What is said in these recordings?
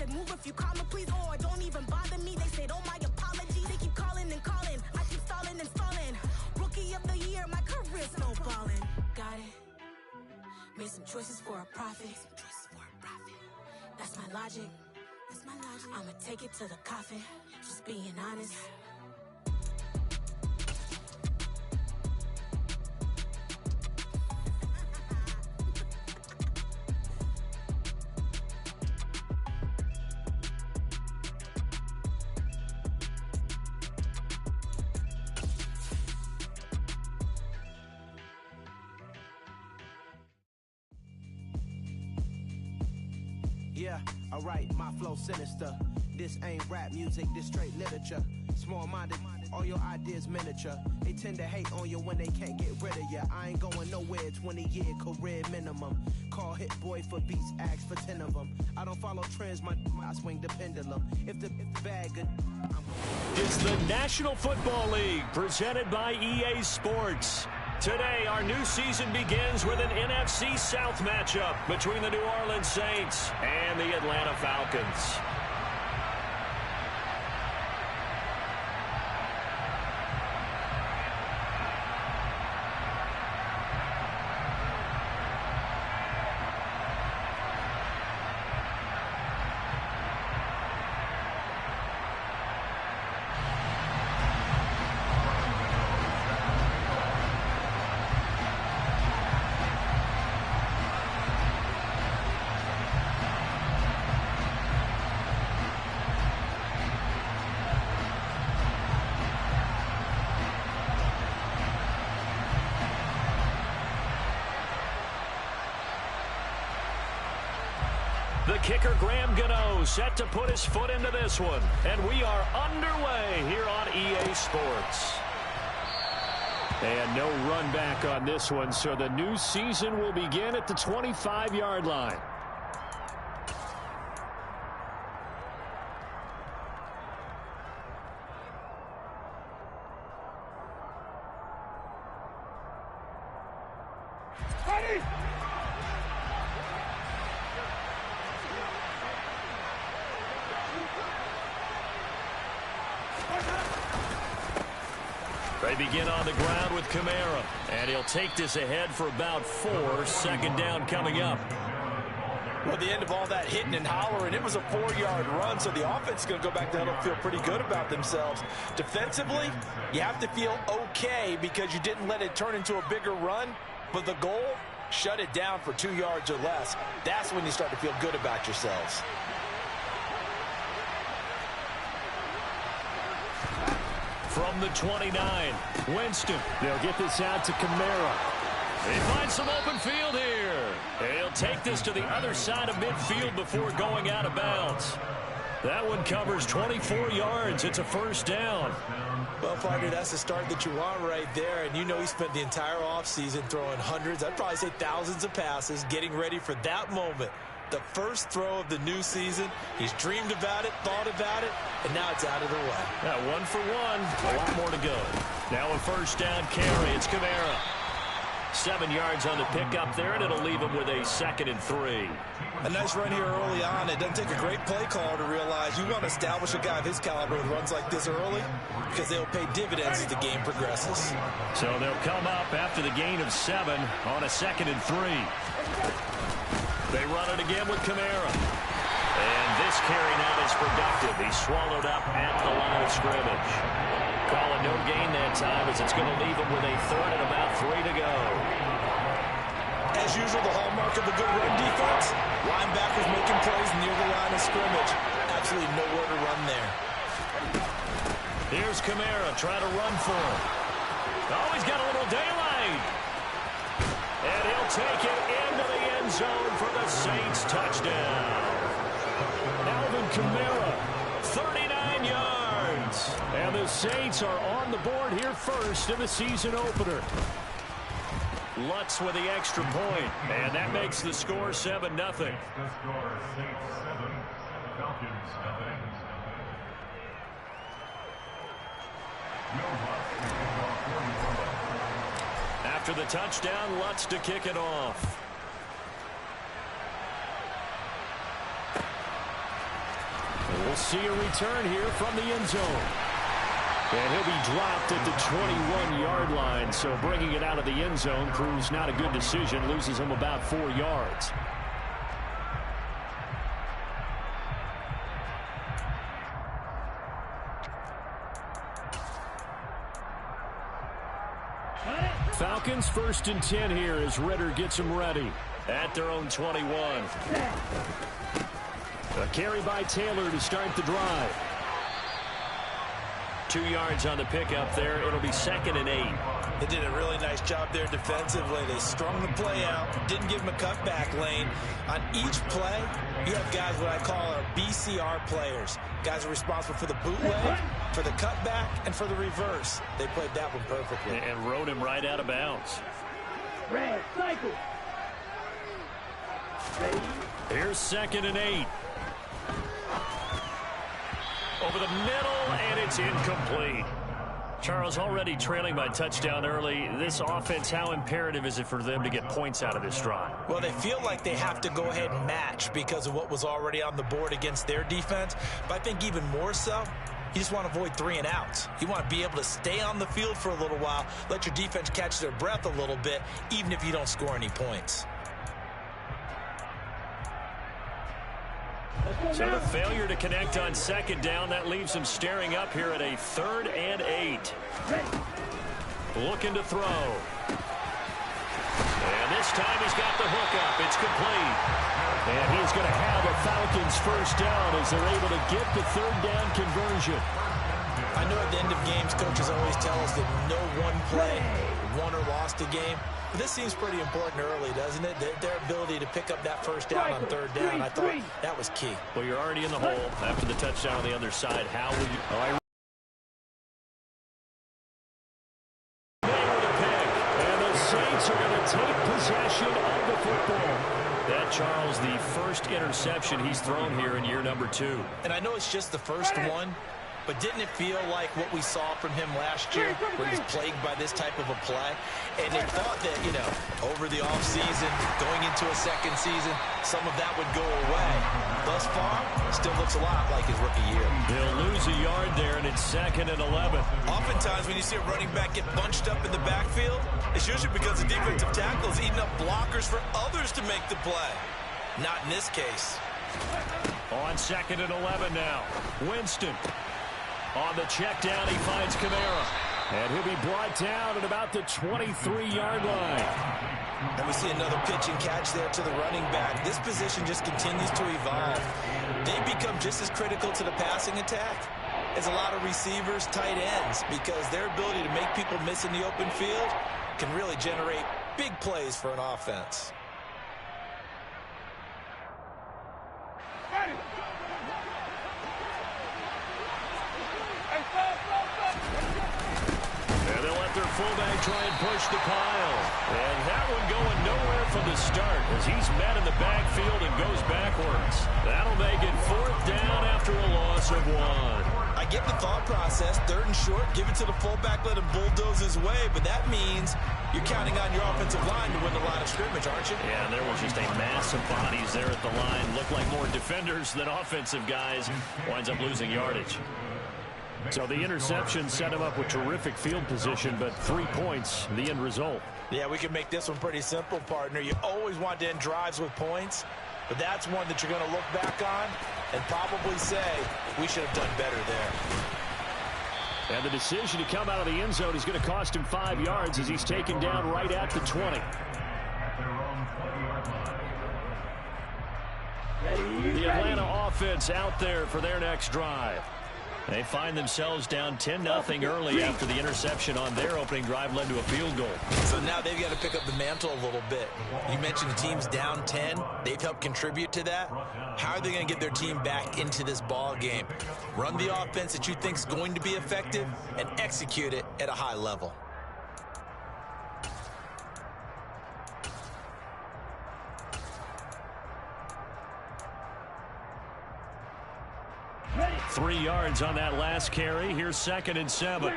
said, move if you call me, please, or don't even bother me. They said, oh, my apologies. They keep calling and calling. I keep stalling and stalling. Rookie of the year, my career snowballing. Got it. Made some choices for a profit. That's my logic. I'ma take it to the coffin. Just being honest. Yeah, alright, my flow sinister. This ain't rap music, this straight literature. Small-minded, all your ideas miniature. They tend to hate on you when they can't get rid of you. I ain't going nowhere, 20-year career minimum. Call Hit Boy for beats, ask for 10 of them. I don't follow trends, I swing the pendulum. If the bag good, It's the National Football League, presented by EA Sports. Today, our new season begins with an NFC South matchup between the New Orleans Saints and the Atlanta Falcons. The kicker, Graham Gano, set to put his foot into this one. And we are underway here on EA Sports. And no run back on this one, so the new season will begin at the 25-yard line. Ready? They begin on the ground with Kamara, and he'll take this ahead for about 4. Second down coming up. Well, the end of all that hitting and hollering, it was a 4-yard run, so the offense is going to go back down and feel pretty good about themselves. Defensively, you have to feel okay because you didn't let it turn into a bigger run, but the goal, shut it down for 2 yards or less. That's when you start to feel good about yourselves. From the 29, Winston. They'll get this out to Kamara. He finds some open field here. He'll take this to the other side of midfield before going out of bounds. That one covers 24 yards. It's a first down. Well, partner, that's the start that you want right there. And you know he spent the entire offseason throwing hundreds, I'd probably say thousands of passes, getting ready for that moment. The first throw of the new season. He's dreamed about it, thought about it, and now it's out of the way. Yeah, 1 for 1. A lot more to go. Now a first down carry. It's Kamara. 7 yards on the pickup there, and it'll leave him with a 2nd and 3. A nice run here early on. It doesn't take a great play caller to realize you want to establish a guy of his caliber with runs like this early because they'll pay dividends as the game progresses. So they'll come up after the gain of 7 on a 2nd and 3. They run it again with Kamara. And this carry now is productive. He's swallowed up at the line of scrimmage. Call it no gain that time as it's going to leave him with a 3rd and about 3 to go. As usual, the hallmark of a good run defense, linebackers making plays near the line of scrimmage. Absolutely nowhere to run there. Here's Kamara trying to run for him. Oh, he's got a little daylight. And he'll take it into the end zone for the Saints touchdown. Alvin Kamara, 39 yards. And the Saints are on the board here first in the season opener. Lutz with the extra point, and that makes the score 7-0. After the touchdown, Lutz to kick it off. We'll see a return here from the end zone. And he'll be dropped at the 21-yard line, so bringing it out of the end zone proves not a good decision, loses him about 4 yards. Falcons 1st and 10 here as Ritter gets them ready at their own 21. A carry by Taylor to start the drive. 2 yards on the pickup there. It'll be 2nd and 8. They did a really nice job there defensively. They strung the play out, didn't give him a cutback lane. On each play, you have guys what I call our BCR players. Guys are responsible for the bootleg, for the cutback, and for the reverse. They played that one perfectly. And rode him right out of bounds. Red cycle. Here's 2nd and 8. Over the middle, and it's incomplete. Charles, already trailing by touchdown early. This offense, how imperative is it for them to get points out of this drive? Well, they feel like they have to go ahead and match because of what was already on the board against their defense. But I think even more so, you just want to avoid 3 and outs. You want to be able to stay on the field for a little while, let your defense catch their breath a little bit, even if you don't score any points. So the failure to connect on 2nd down, that leaves him staring up here at a 3rd and 8. Looking to throw. And this time he's got the hook up. It's complete. And he's going to have a Falcons 1st down as they're able to get the 3rd down conversion. I know at the end of games, coaches always tell us that no one play won or lost a game. But this seems pretty important early, doesn't it? Their ability to pick up that 1st down on 3rd down, I thought that was key. Well, you're already in the hole after the touchdown on the other side. How will you... Oh, and the Saints are going to take possession of the football. That, Charles, the first interception he's thrown here in year number 2. And I know it's just the first one, but didn't it feel like what we saw from him last year when he was plagued by this type of a play? And they thought that, you know, over the offseason, going into a 2nd season, some of that would go away. Thus far, still looks a lot like his rookie year. He'll lose a yard there, and it's 2nd and 11. Oftentimes, when you see a running back get bunched up in the backfield, it's usually because the defensive tackle is eating up blockers for others to make the play. Not in this case. On 2nd and 11 now. Winston. On the check down, he finds Kamara. And he'll be brought down at about the 23-yard line. And we see another pitch and catch there to the running back. This position just continues to evolve. They become just as critical to the passing attack as a lot of receivers, tight ends, because their ability to make people miss in the open field can really generate big plays for an offense. Fullback try and push the pile. And that one going nowhere from the start as he's met in the backfield and goes backwards. That'll make it 4th down after a loss of 1. I get the thought process. 3rd and short, give it to the fullback, let him bulldoze his way. But that means you're counting on your offensive line to win the line of scrimmage, aren't you? Yeah, and there was just a mass of bodies there at the line. Looked like more defenders than offensive guys. Winds up losing yardage. So the interception set him up with terrific field position, but 3 points, the end result. Yeah, we can make this one pretty simple, partner. You always want to end drives with points, but that's one that you're going to look back on and probably say, we should have done better there. And the decision to come out of the end zone is going to cost him 5 yards as he's taken down right at the 20. The Atlanta offense out there for their next drive. They find themselves down 10-0 early after the interception on their opening drive led to a field goal. So now they've got to pick up the mantle a little bit. You mentioned the team's down 10. They've helped contribute to that. How are they going to get their team back into this ball game? Run the offense that you think is going to be effective and execute it at a high level. Ready. 3 yards on that last carry. Here's 2nd and 7.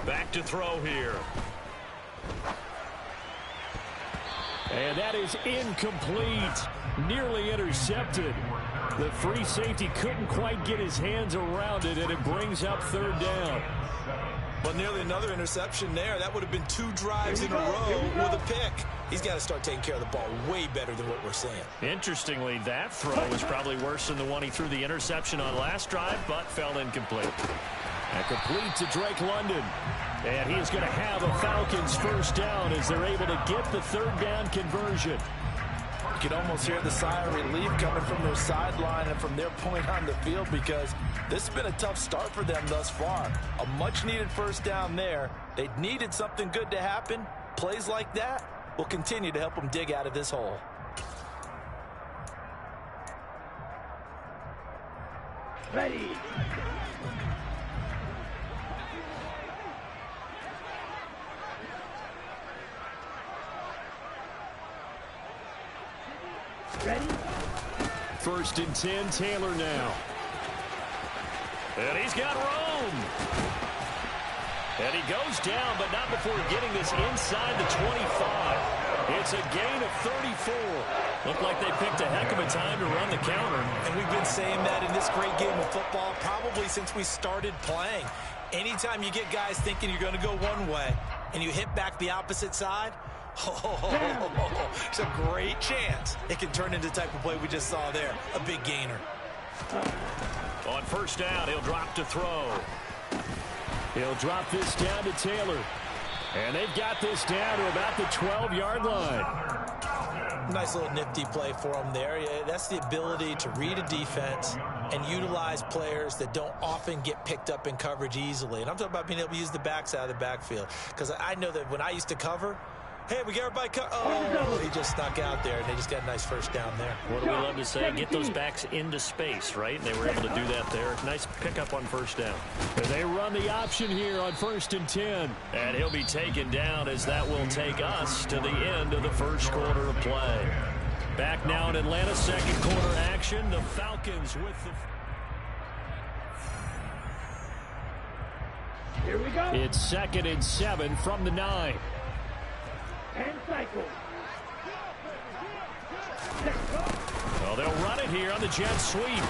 Back to throw here. And that is incomplete. Nearly intercepted. The free safety couldn't quite get his hands around it, and it brings up third down. Well, nearly another interception there. That would have been 2 drives in a row with a pick. He's got to start taking care of the ball way better than what we're seeing. Interestingly, that throw was probably worse than the one he threw the interception on last drive, but fell incomplete. And complete to Drake London. And he is going to have a Falcons first down as they're able to get the third down conversion. You can almost hear the sigh of relief coming from their sideline and from their point on the field, because this has been a tough start for them thus far. A much-needed first down there. They needed something good to happen. Plays like that will continue to help them dig out of this hole. Ready. Ready? First and 10, Taylor now. And he's got room. And he goes down, but not before getting this inside the 25. It's a gain of 34. Looked like they picked a heck of a time to run the counter. And we've been saying that in this great game of football probably since we started playing. Anytime you get guys thinking you're going to go one way and you hit back the opposite side, it's a great chance it can turn into the type of play we just saw there. A big gainer. On first down, he'll drop to throw. He'll drop this down to Taylor. And they've got this down to about the 12-yard line. Nice little nifty play for him there. Yeah, that's the ability to read a defense and utilize players that don't often get picked up in coverage easily. And I'm talking about being able to use the backs out of the backfield. Because I know that when I used to cover, hey, we got everybody he just snuck out there, and they just got a nice first down there. What do we love to say? Get those backs into space, right? And they were able to do that there. Nice pickup on first down. And they run the option here on first and 10. And he'll be taken down, as that will take us to the end of the first quarter of play. Back now in Atlanta, second quarter action. The Falcons with the... Here we go. It's second and 7 from the 9. And cycle. Well, they'll run it here on the jet sweep.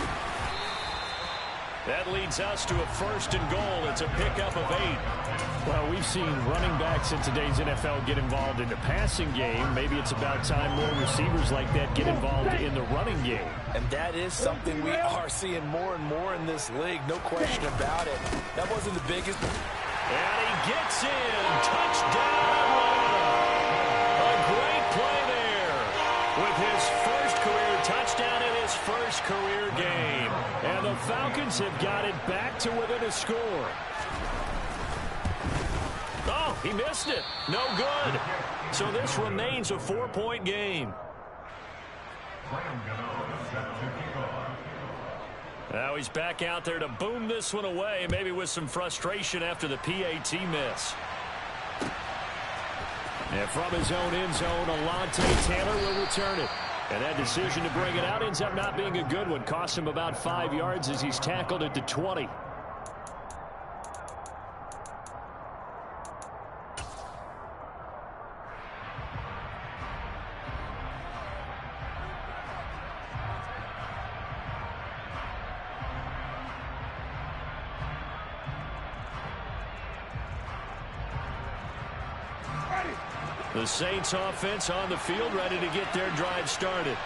That leads us to a first and goal. It's a pickup of 8. Well, we've seen running backs in today's NFL get involved in the passing game. Maybe it's about time more receivers like that get involved in the running game. And that is something we are seeing more and more in this league. No question about it. That wasn't the biggest. And he gets in. Touchdown. Great play there with his first career touchdown in his first career game. And the Falcons have got it back to within a score. Oh, he missed it. No good. So this remains a 4-point game. Now he's back out there to boom this one away, maybe with some frustration after the PAT miss. And from his own end zone, Alontae Taylor will return it. And that decision to bring it out ends up not being a good one. Costs him about 5 yards as he's tackled at the 20. The Saints offense on the field, ready to get their drive started.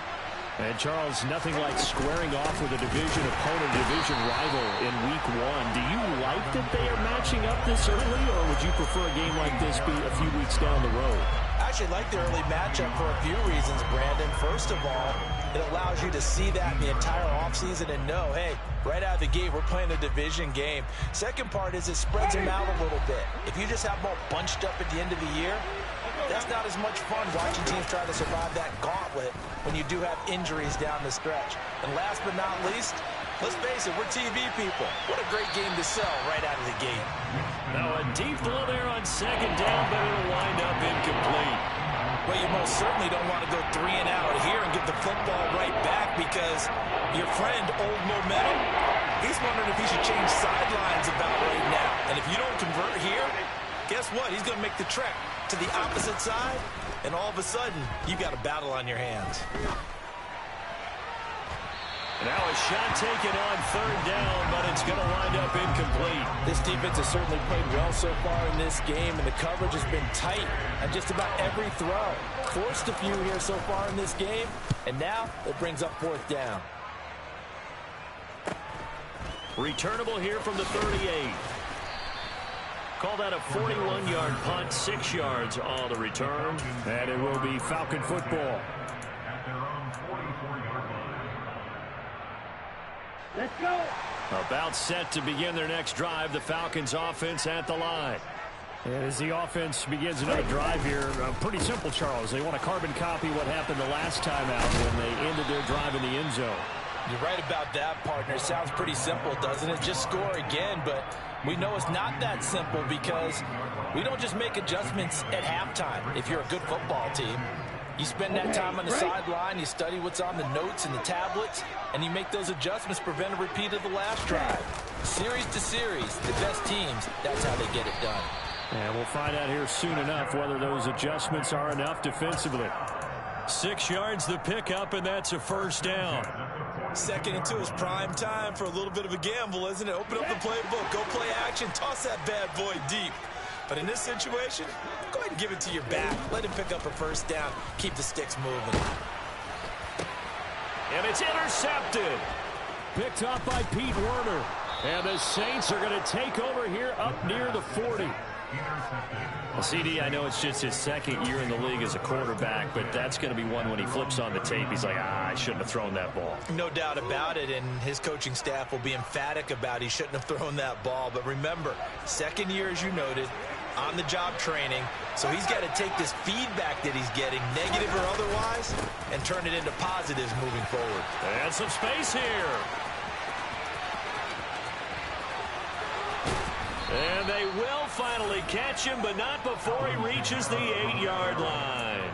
And, Charles, nothing like squaring off with a division opponent, division rival in week 1. Do you like that they are matching up this early, or would you prefer a game like this be a few weeks down the road? I actually like the early matchup for a few reasons, Brandon. First of all, it allows you to see that in the entire offseason and know, hey, right out of the gate, we're playing a division game. Second part is it spreads them out a little bit. If you just have them all bunched up at the end of the year, that's not as much fun watching teams try to survive that gauntlet when you do have injuries down the stretch. And last but not least, let's face it, we're TV people. What a great game to sell right out of the gate. Now a deep blow there on second down, but it'll wind up incomplete. Well, you most certainly don't want to go 3 and out here and get the football right back, because your friend, Old Momentum, he's wondering if he should change sidelines about right now. And if you don't convert here, guess what? He's going to make the trek to the opposite side and all of a sudden, you've got a battle on your hands. Now a shot taken on third down, but it's going to wind up incomplete. This defense has certainly played well so far in this game, and the coverage has been tight on just about every throw. Forced a few here so far in this game, and now it brings up fourth down. Returnable here from the 38. Call that a 41-yard punt, 6 yards on the return. And it will be Falcon football. Let's go. About set to begin their next drive, the Falcons offense at the line. And as the offense begins another drive here, pretty simple, Charles. They want to carbon copy what happened the last time out when they ended their drive in the end zone. You're right about that, partner. Sounds pretty simple, doesn't it? Just score again, but we know it's not that simple because we don't just make adjustments at halftime if you're a good football team. You spend that time on the sideline, you study what's on the notes and the tablets, and you make those adjustments to prevent a repeat of the last drive. Series to series, the best teams, that's how they get it done. And we'll find out here soon enough whether those adjustments are enough defensively. 6 yards the pickup, and that's a first down. 2nd and 2 is prime time for a little bit of a gamble, isn't it? Open up the playbook, go play action, toss that bad boy deep. But in this situation, go ahead and give it to your back. Let him pick up a first down. Keep the sticks moving. And it's intercepted. Picked up by Pete Werner. And the Saints are going to take over here up near the 40. Well, CD, I know it's just his 2nd year in the league as a quarterback, but that's going to be one when he flips on the tape. He's like, I shouldn't have thrown that ball. No doubt about it, and his coaching staff will be emphatic about he shouldn't have thrown that ball. But remember, 2nd year, as you noted, on-the-job training, so he's got to take this feedback that he's getting, negative or otherwise, and turn it into positives moving forward. And some space here. And they will finally catch him, but not before he reaches the 8-yard line.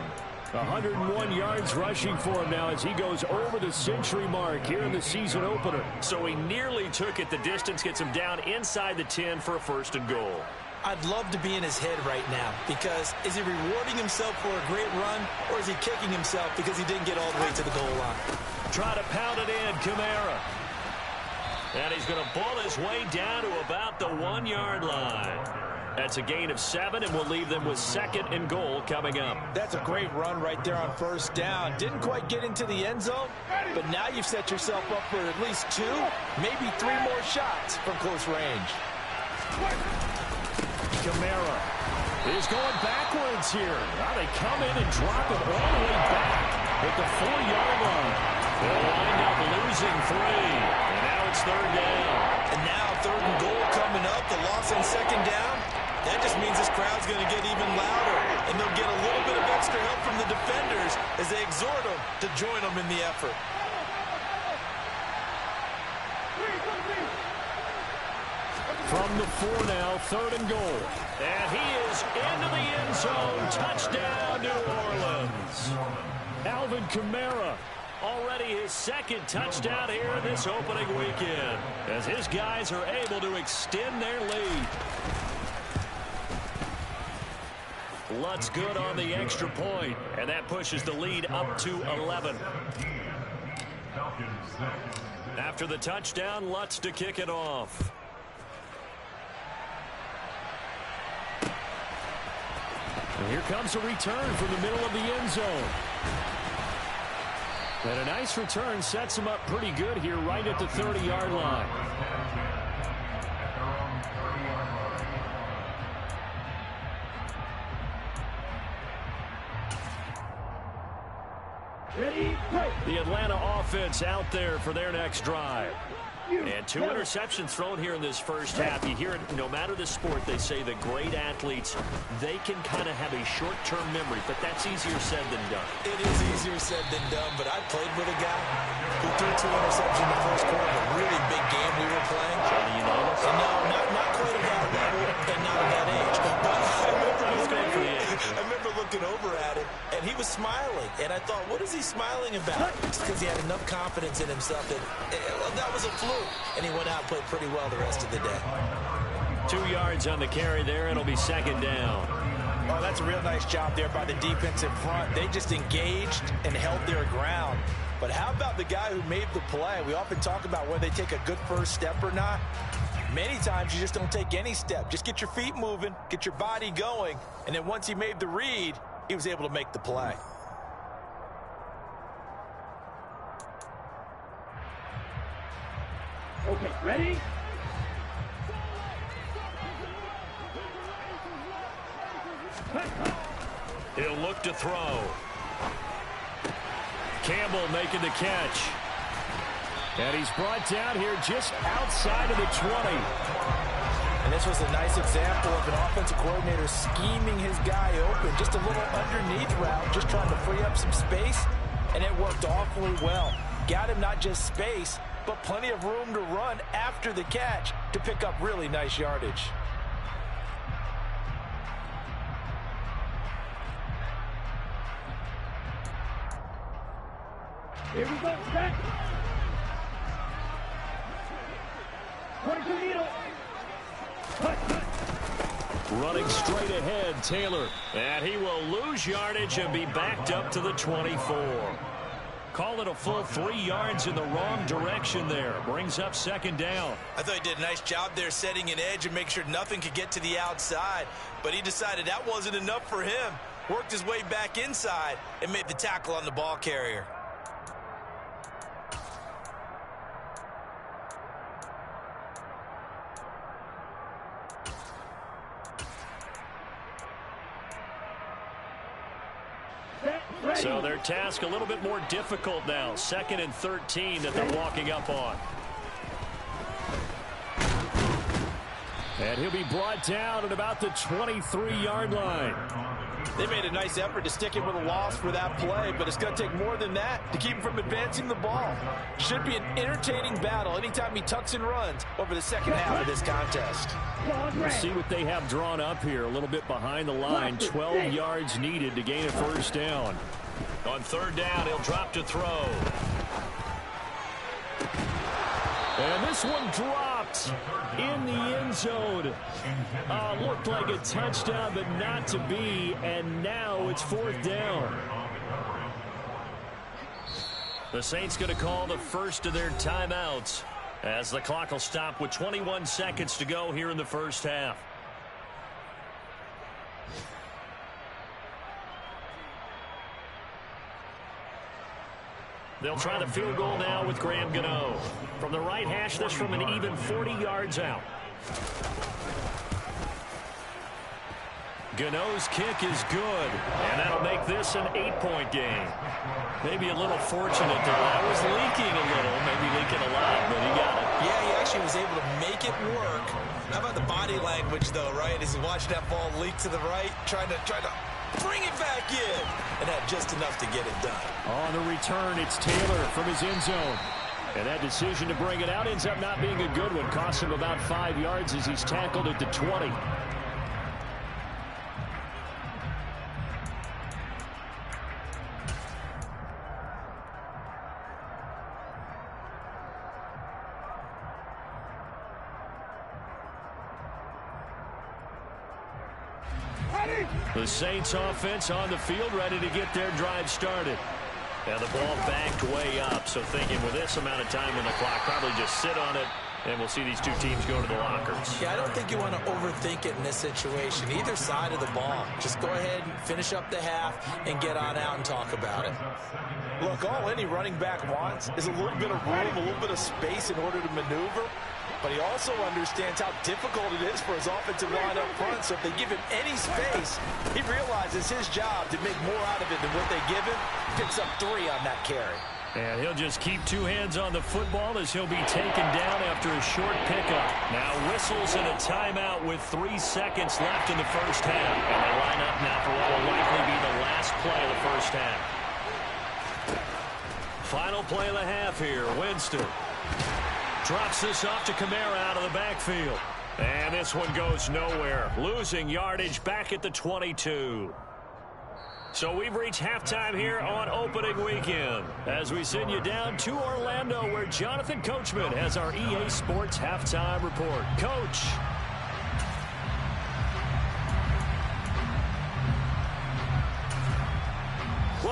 101 yards rushing for him now as he goes over the century mark here in the season opener. So he nearly took it the distance, gets him down inside the 10 for a 1st and goal. I'd love to be in his head right now because is he rewarding himself for a great run or is he kicking himself because he didn't get all the way to the goal line? Try to pound it in, Kamara. And he's going to ball his way down to about the 1-yard line. That's a gain of 7, and we'll leave them with 2nd and goal coming up. That's a great run right there on first down. Didn't quite get into the end zone, but now you've set yourself up for at least 2, maybe 3 more shots from close range. Kamara is going backwards here. Now they come in and drop it all the way back at the 4-yard line. They'll wind up losing 3. And now it's 3rd down. And now 3rd and goal coming up. The loss on 2nd down. That just means this crowd's going to get even louder. And they'll get a little bit of extra help from the defenders as they exhort them to join them in the effort. From the 4 now, 3rd and goal. And he is into the end zone. Touchdown, New Orleans. Alvin Kamara, already his 2nd touchdown here this opening weekend, as his guys are able to extend their lead. Lutz good on the extra point, and that pushes the lead up to 11. After the touchdown, Lutz to kick it off. And here comes a return from the middle of the end zone. And a nice return sets him up pretty good here right at the 30-yard line. Ready, play. The Atlanta offense out there for their next drive. And 2 interceptions thrown here in this first half. You hear it, no matter the sport, they say the great athletes, they can kind of have a short-term memory, but that's easier said than done. It is easier said than done, but I played with a guy who threw 2 interceptions in the first quarter of a really big game we were playing. Johnny Unitas? And no, not quite at that level and not at that age. But I remember looking over at him, and he was smiling. And I thought, what is he smiling about? It's because he had enough confidence in himself that that was a fluke. And he went out and played pretty well the rest of the day. 2 yards on the carry there. It'll be 2nd down. Oh, that's a real nice job there by the defense in front. They just engaged and held their ground. But how about the guy who made the play? We often talk about whether they take a good first step or not. Many times you just don't take any step. Just get your feet moving, get your body going, and then once he made the read, he was able to make the play. Okay, ready? He'll look to throw. Campbell making the catch. And he's brought down here just outside of the 20. And this was a nice example of an offensive coordinator scheming his guy open. Just a little underneath route, just trying to free up some space. And it worked awfully well. Got him not just space, but plenty of room to run after the catch to pick up really nice yardage. Here we go, set. 22 needle. Running straight ahead, Taylor. And he will lose yardage and be backed up to the 24. Call it a full 3 yards in the wrong direction there. Brings up second down. I thought he did a nice job there setting an edge and make sure nothing could get to the outside. But he decided that wasn't enough for him. Worked his way back inside and made the tackle on the ball carrier. So their task a little bit more difficult now. 2nd and 13 that they're walking up on. And he'll be brought down at about the 23-yard line. They made a nice effort to stick him with a loss for that play, but it's going to take more than that to keep him from advancing the ball. Should be an entertaining battle anytime he tucks and runs over the second half of this contest. We'll see what they have drawn up here. A little bit behind the line. 12 yards needed to gain a first down. On 3rd down, he'll drop to throw. And this one dropped in the end zone. Looked like a touchdown, but not to be. And now it's 4th down. The Saints going to call the first of their timeouts as the clock will stop with 21 seconds to go here in the first half. They'll try the field goal now with Graham Gano. From the right hash, this from an even 40 yards out. Gano's kick is good, and that'll make this an 8-point game. Maybe a little fortunate there. That was leaking a little, maybe leaking a lot, but he got it. Yeah, he actually was able to make it work. How about the body language, though, right? As he watched that ball leak to the right, trying to bring it back in, and had just enough to get it done. On the return, it's Taylor from his end zone. And that decision to bring it out ends up not being a good one. Costs him about 5 yards as he's tackled at the 20. The Saints offense on the field, ready to get their drive started. And the ball backed way up, so thinking with this amount of time on the clock, probably just sit on it, and we'll see these two teams go to the lockers. Yeah, I don't think you want to overthink it in this situation. Either side of the ball. Just go ahead and finish up the half and get on out and talk about it. Look, all any running back wants is a little bit of room, a little bit of space in order to maneuver. But he also understands how difficult it is for his offensive line up front. So if they give him any space, he realizes his job to make more out of it than what they give him. Picks up 3 on that carry. And he'll just keep 2 hands on the football as he'll be taken down after a short pickup. Now whistles and a timeout with 3 seconds left in the first half. And they line up now for what will likely be the last play of the first half. Final play of the half here. Winston drops this off to Kamara out of the backfield. And this one goes nowhere. Losing yardage back at the 22. So we've reached halftime here on opening weekend as we send you down to Orlando where Jonathan Coachman has our EA Sports halftime report. Coach.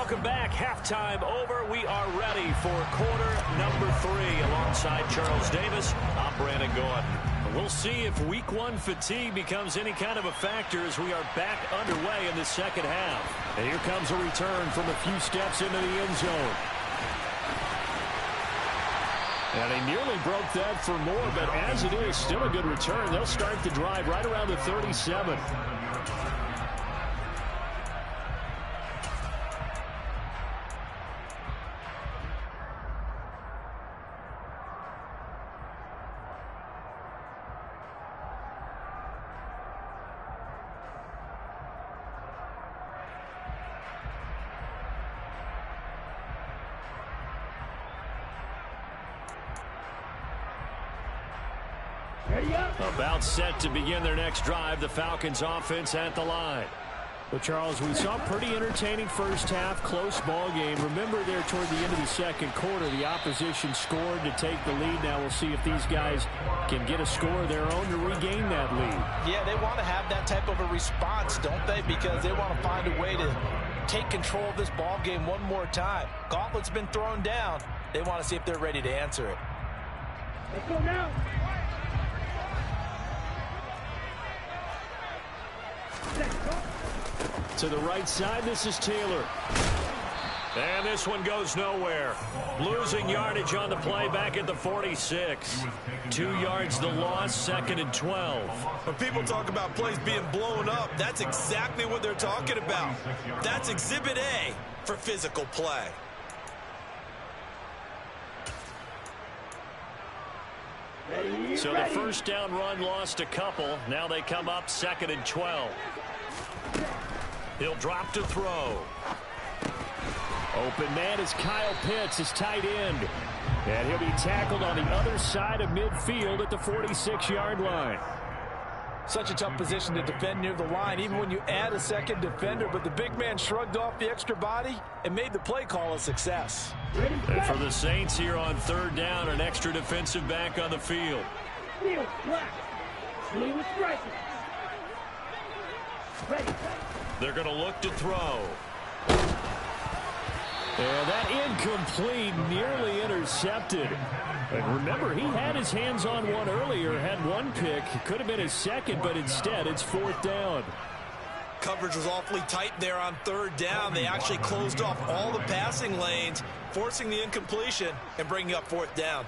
Welcome back. Halftime over. We are ready for quarter number 3. Alongside Charles Davis, I'm Brandon Gordon. We'll see if week 1 fatigue becomes any kind of a factor as we are back underway in the second half. And here comes a return from a few steps into the end zone. And he nearly broke that for more, but as it is, still a good return. They'll start the drive right around the 37. About set to begin their next drive, the Falcons offense at the line. Well, Charles, we saw a pretty entertaining first half, close ball game. Remember there toward the end of the second quarter, the opposition scored to take the lead. Now we'll see if these guys can get a score of their own to regain that lead. Yeah, they want to have that type of a response, don't they? Because they want to find a way to take control of this ball game one more time. Gauntlet's been thrown down. They want to see if they're ready to answer it. Let's go now. To the right side, this is Taylor. And this one goes nowhere. Losing yardage on the play back at the 46. 2 yards the loss, 2nd and 12. When people talk about plays being blown up, that's exactly what they're talking about. That's Exhibit A for physical play. So the first down run lost a couple. Now they come up 2nd and 12. He'll drop to throw. Open man is Kyle Pitts, his tight end. And he'll be tackled on the other side of midfield at the 46-yard line. Such a tough position to defend near the line, even when you add a second defender. But the big man shrugged off the extra body and made the play call a success. And for the Saints here on 3rd down, an extra defensive back on the field. Field flat. Lee was striking. Ready. They're going to look to throw. And that incomplete, nearly intercepted. And remember, he had his hands on one earlier, had one pick. It could have been his second, but instead it's 4th down. Coverage was awfully tight there on 3rd down. They actually closed off all the passing lanes, forcing the incompletion and bringing up 4th down.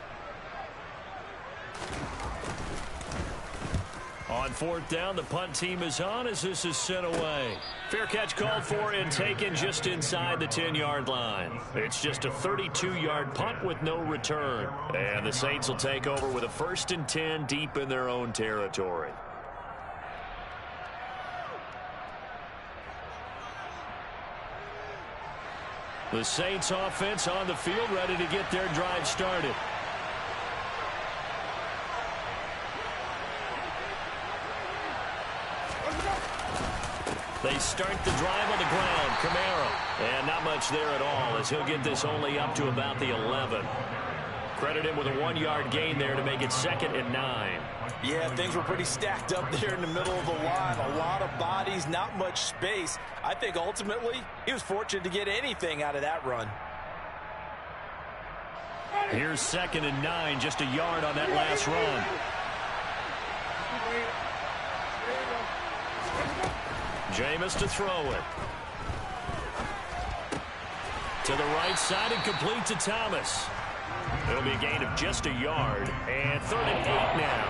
On 4th down, the punt team is on as this is sent away. Fair catch called for and taken just inside the 10-yard line. It's just a 32-yard punt with no return. And the Saints will take over with a 1st and 10 deep in their own territory. The Saints offense on the field ready to get their drive started. They start the drive on the ground. Kamara. And not much there at all as he'll get this only up to about the 11. Credit him with a 1-yard gain there to make it 2nd and 9. Yeah, things were pretty stacked up there in the middle of the line. A lot of bodies, not much space. I think ultimately he was fortunate to get anything out of that run. Here's 2nd and 9, just a yard on that last run. Jameis to throw it. To the right side and complete to Thomas. It'll be a gain of just a yard. And 3rd and 8 now.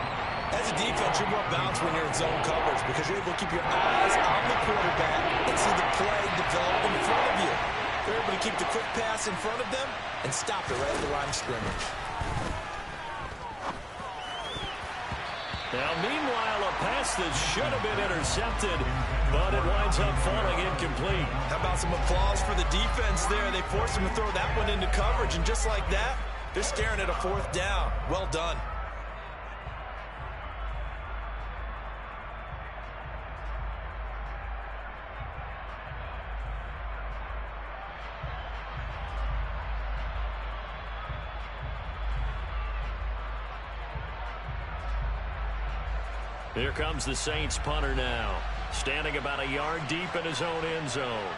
As a defense, you're more balanced when you're in zone coverage because you're able to keep your eyes on the quarterback and see the play develop in front of you. You're able to keep the quick pass in front of them and stop it right at the line of scrimmage. Now, meanwhile, a pass that should have been intercepted, but it winds up falling incomplete. How about some applause for the defense there? They forced him to throw that one into coverage, and just like that, they're staring at a 4th down. Well done. Here comes the Saints punter now, standing about a yard deep in his own end zone.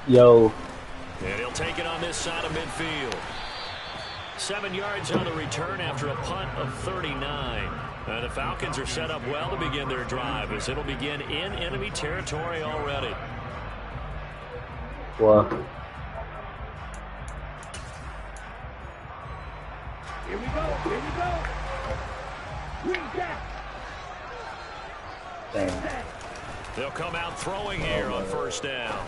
Yo. And he'll take it on this side of midfield. 7 yards on the return after a punt of 39. The Falcons are set up well to begin their drive as it'll begin in enemy territory already. What? Here we go. Here we go. Bring that. Damn. They'll come out throwing here on first down.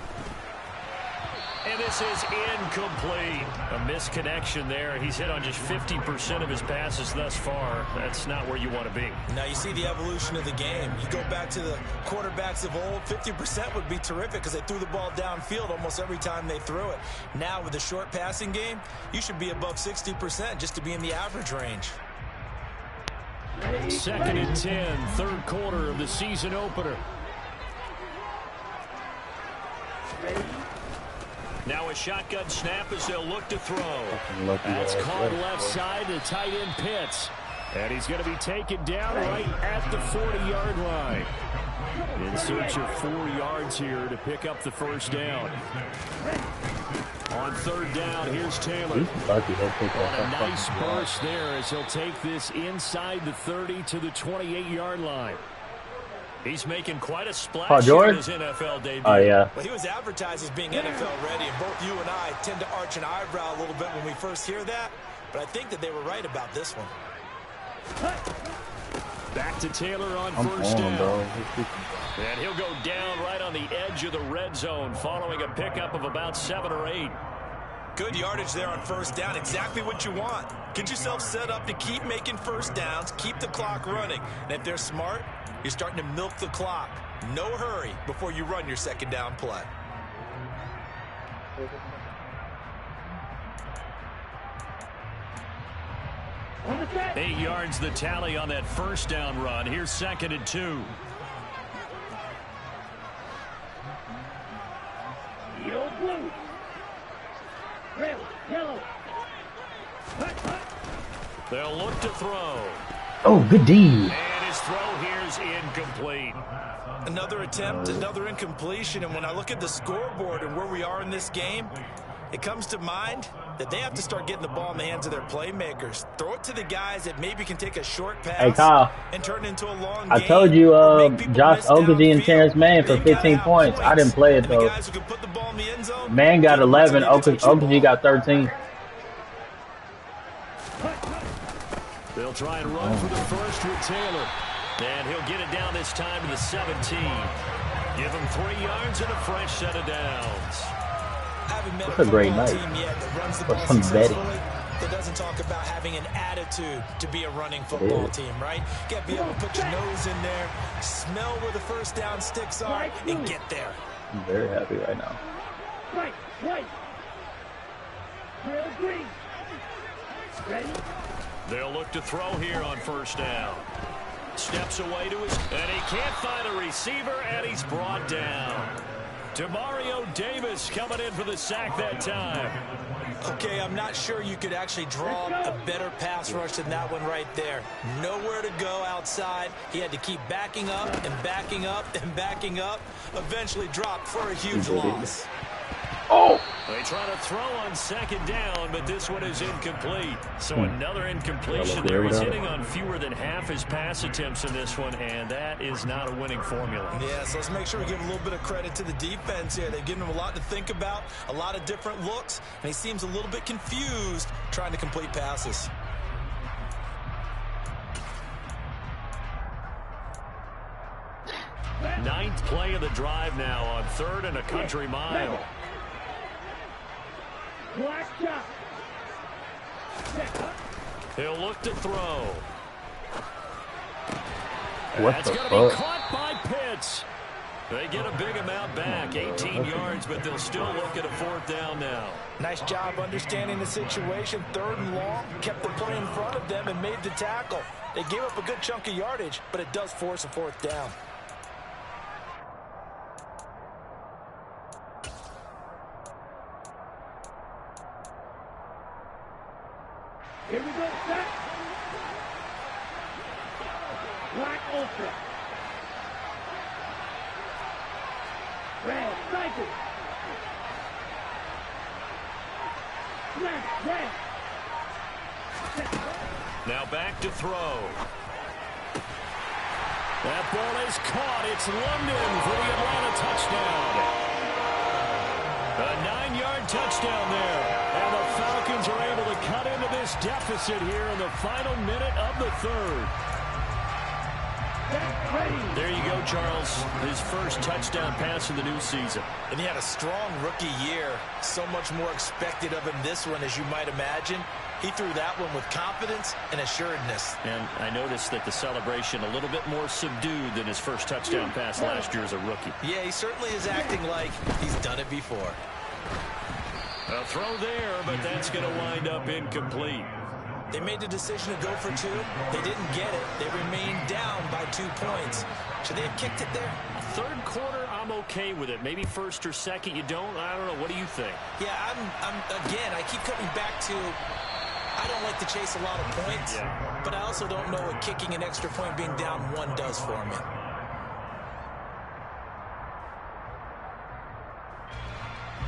And this is incomplete. A misconnection there. He's hit on just 50% of his passes thus far. That's not where you want to be. Now you see the evolution of the game. You go back to the quarterbacks of old, 50% would be terrific because they threw the ball downfield almost every time they threw it. Now with the short passing game, you should be above 60% just to be in the average range. 2nd and 10, third quarter of the season opener. Now a shotgun snap as they'll look to throw. That's caught left side to tight end Pitts. And he's going to be taken down right at the 40-yard line. In search of 4 yards here to pick up the first down. On third down, here's Taylor. On a nice burst there as he'll take this inside the 30 to the 28-yard line. He's making quite a splash in his NFL debut. Oh, yeah. Well, he was advertised as being NFL ready, and both you and I tend to arch an eyebrow a little bit when we first hear that, but I think that they were right about this one. Back to Taylor on first down. And he'll go down right on the edge of the red zone following a pickup of about 7 or 8. Good yardage there on first down. Exactly what you want. Get yourself set up to keep making first downs, keep the clock running. And if they're smart, you're starting to milk the clock. No hurry before you run your second down play. On 8 yards the tally on that first down run. Here's 2nd and 2. Yellow, blue. Red, yellow. They'll look to throw. Oh, good D. And his throw here is incomplete. Another attempt, another incompletion. And when I look at the scoreboard and where we are in this game, it comes to mind that they have to start getting the ball in the hands of their playmakers. Throw it to the guys that maybe can take a short pass and turn it into a long game. I told you Josh Okogie and Terrence Mann for 15 points. I didn't play it, though. Mann got 11. Okogie got 13. They'll try and run for the first with Taylor. And he'll get it down this time to the 17. Give him 3 yards and a fresh set of downs. That's a great night for some betting. That doesn't talk about having an attitude to be a running football team, right? You got to be able to put your nose in there, smell where the first down sticks are, and get there. I'm very happy right now. Right. Real green. Ready? They'll look to throw here on first down. Steps away to his, and he can't find a receiver, and he's brought down. Demario Davis coming in for the sack that time. Okay, I'm not sure you could actually draw a better pass rush than that one right there. Nowhere to go outside. He had to keep backing up and backing up and backing up. Eventually dropped for a huge loss. Oh! They try to throw on second down, but this one is incomplete. So another incompletion there. He's hitting on fewer than half his pass attempts in this one, and that is not a winning formula. Yeah, so let's make sure we give a little bit of credit to the defense here. They've given him a lot to think about, a lot of different looks, and he seems a little bit confused trying to complete passes. Ninth play of the drive now on 3rd and a country mile. Black shot. He'll look to throw. What That's the going to be fuck? caught by Pitts. They get a big amount back, 18 yards, but they'll still look at a 4th down now. Nice job understanding the situation. 3rd and long, kept the play in front of them and made the tackle. They gave up a good chunk of yardage, but it does force a 4th down. Here we go, set. Black ultra. Red cycle. Now back to throw. That ball is caught. It's London for the Atlanta touchdown. A 9-yard touchdown there. And the Falcons are able to cut into this deficit here in the final minute of the third. There you go, Charles. His first touchdown pass of the new season. And he had a strong rookie year. So much more expected of him this one, as you might imagine. He threw that one with confidence and assuredness. And I noticed that the celebration a little bit more subdued than his first touchdown pass last year as a rookie. Yeah, he certainly is acting like he's done it before. A throw there, but that's going to wind up incomplete. They made the decision to go for 2. They didn't get it. They remained down by 2 points. Should they have kicked it there? Third quarter, I'm okay with it. Maybe first or second, you don't. I don't know. What do you think? Yeah, again, I keep coming back to I don't like to chase a lot of points, but I also don't know what kicking an extra point being down 1 does for me.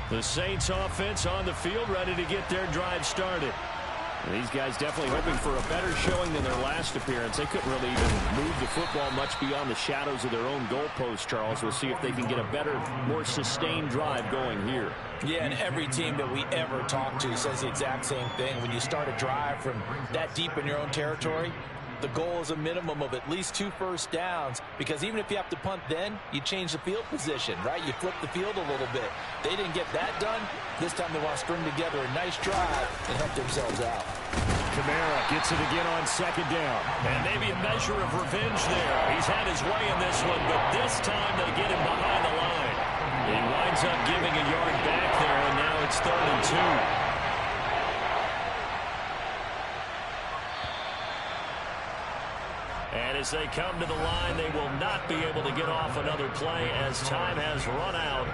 The Saints offense on the field, ready to get their drive started. These guys definitely hoping for a better showing than their last appearance. They couldn't really even move the football much beyond the shadows of their own goalpost, Charles. We'll see if they can get a better, more sustained drive going here. Yeah, and every team that we ever talk to says the exact same thing. When you start a drive from that deep in your own territory, the goal is a minimum of at least 2 first downs, because even if you have to punt then, you change the field position, right? You flip the field a little bit. They didn't get that done. This time they want to string together a nice drive and help themselves out. Kamara gets it again on second down. And maybe a measure of revenge there. He's had his way in this one, but this time they get him behind the line. He winds up giving a yard back there, and now it's 3rd and 2. And as they come to the line, they will not be able to get off another play as time has run out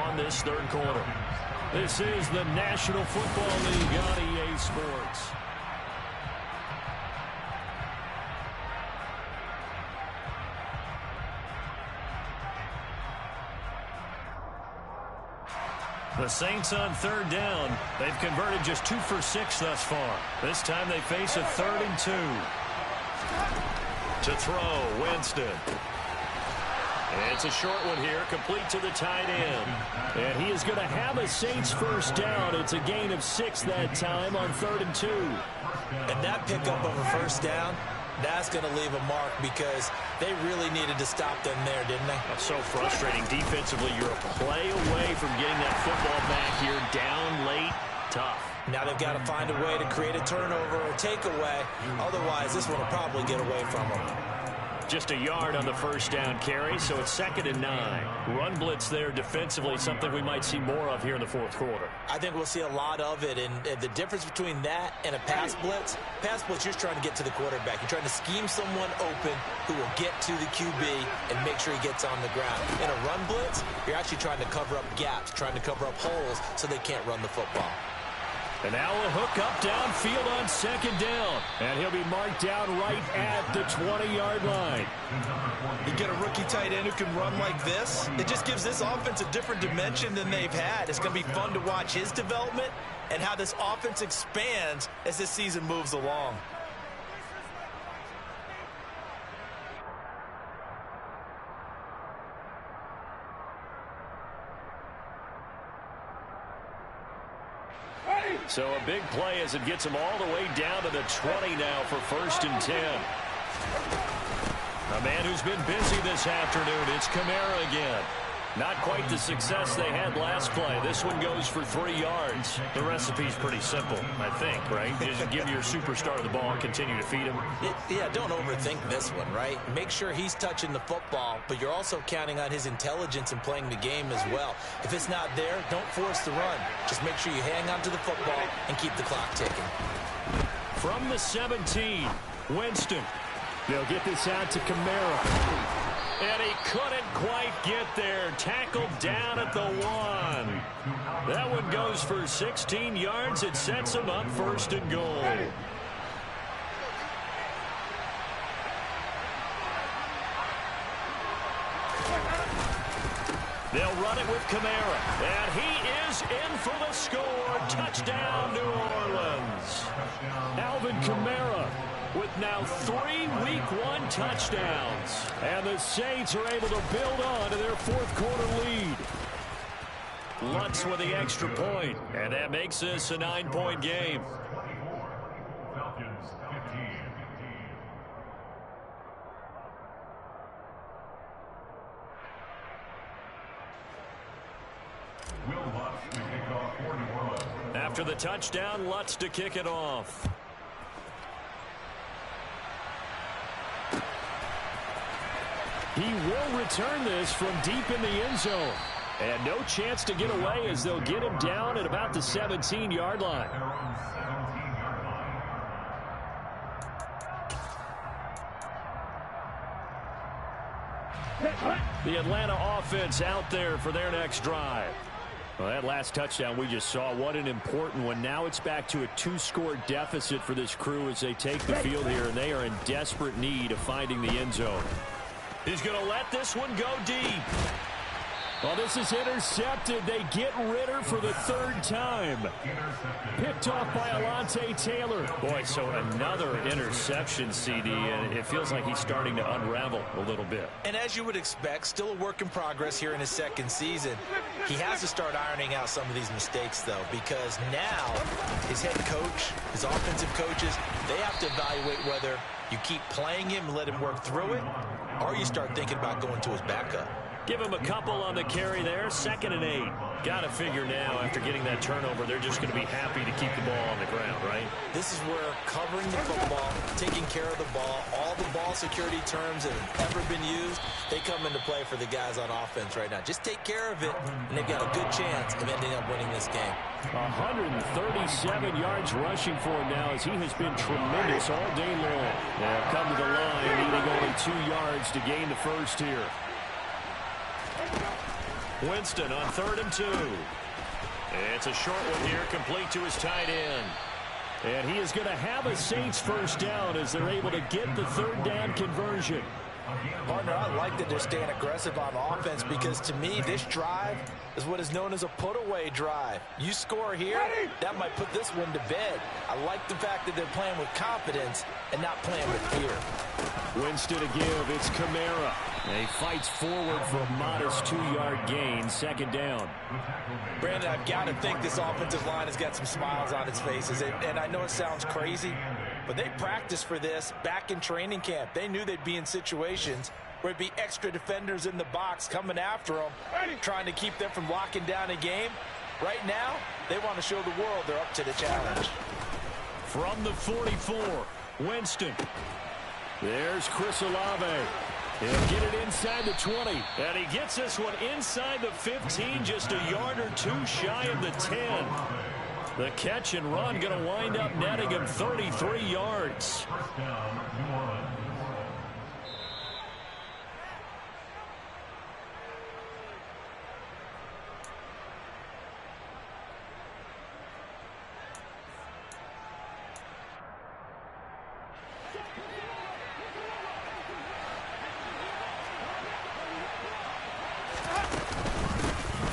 on this third quarter. This is the National Football League on EA Sports. The Saints on 3rd down. They've converted just 2 for 6 thus far. This time they face a 3rd and 2. To throw, Winston. It's a short one here, complete to the tight end. And he is going to have a Saints first down. It's a gain of 6 that time on 3rd and 2. And that pickup of a first down, that's going to leave a mark, because they really needed to stop them there, didn't they? That's so frustrating. Defensively, you're a play away from getting that football back here. Down late, tough. Now they've got to find a way to create a turnover or takeaway. Otherwise, this one will probably get away from them. Just a yard on the first down carry, so it's 2nd and 9. Run blitz there defensively, something we might see more of here in the 4th quarter. I think we'll see a lot of it, and the difference between that and a pass blitz, you're trying to get to the quarterback. You're trying to scheme someone open who will get to the QB and make sure he gets on the ground. In a run blitz, you're actually trying to cover up gaps, trying to cover up holes so they can't run the football. And now a hook up downfield on 2nd down. And he'll be marked down right at the 20-yard line. You get a rookie tight end who can run like this, it just gives this offense a different dimension than they've had. It's going to be fun to watch his development and how this offense expands as this season moves along. So a big play as it gets him all the way down to the 20 now for 1st and 10. A man who's been busy this afternoon, it's Kamara again. Not quite the success they had last play. This one goes for 3 yards. The recipe's pretty simple, I think, right? Just give your superstar the ball and continue to feed him. Yeah, don't overthink this one, right? Make sure he's touching the football, but you're also counting on his intelligence in playing the game as well. If it's not there, don't force the run. Just make sure you hang on to the football and keep the clock ticking. From the 17, Winston. They'll get this out to Kamara. And he couldn't quite get there. Tackled down at the 1. That one goes for 16 yards. It sets him up 1st and goal. They'll run it with Kamara. And he is in for the score. Touchdown, New Orleans. Alvin Kamara with now 3 Week 1 touchdowns. And the Saints are able to build on to their fourth quarter lead. Lutz with the extra point. And that makes this a 9-point game. After the touchdown, Lutz to kick it off. He will return this from deep in the end zone. And no chance to get away as they'll get him down at about the 17-yard line. The Atlanta offense out there for their next drive. Well, that last touchdown we just saw, what an important one. Now it's back to a 2-score deficit for this crew as they take the field here, and they are in desperate need of finding the end zone. He's going to let this one go deep. Well, this is intercepted. They get Ritter for the 3rd time. Picked off by Alontae Taylor. Boy, so another interception, CD, and it feels like he's starting to unravel a little bit. And as you would expect, still a work in progress here in his 2nd season. He has to start ironing out some of these mistakes, though, because now his head coach, his offensive coaches, they have to evaluate whether you keep playing him and let him work through it, or you start thinking about going to his backup. Give him a couple on the carry there. 2nd and 8. Got to figure now, after getting that turnover, they're just going to be happy to keep the ball on the ground, right? This is where covering the football, taking care of the ball, all the ball security terms that have ever been used, they come into play for the guys on offense right now. Just take care of it, and they've got a good chance of ending up winning this game. 137 yards rushing for him now as he has been tremendous all day long. They'll come to the line, needing only 2 yards to gain the first here. Winston on 3rd and 2. It's a short one here, complete to his tight end. And he is going to have a Saints first down as they're able to get the 3rd down conversion. Partner, I like that they're staying aggressive on offense because, to me, this drive is what is known as a put-away drive. You score here, that might put this one to bed. I like the fact that they're playing with confidence and not playing with fear. Winston to give. It's Kamara. And he fights forward for a modest 2-yard gain, 2nd down. Brandon, I've got to think this offensive line has got some smiles on its faces. And I know it sounds crazy, but they practiced for this back in training camp. They knew they'd be in situations where it'd be extra defenders in the box coming after them, trying to keep them from locking down a game. Right now, they want to show the world they're up to the challenge. From the 44, Winston. There's Chris Olave. He'll get it inside the 20. And he gets this one inside the 15, just a yard or 2 shy of the 10. The catch and run going to wind up netting him 33 yards.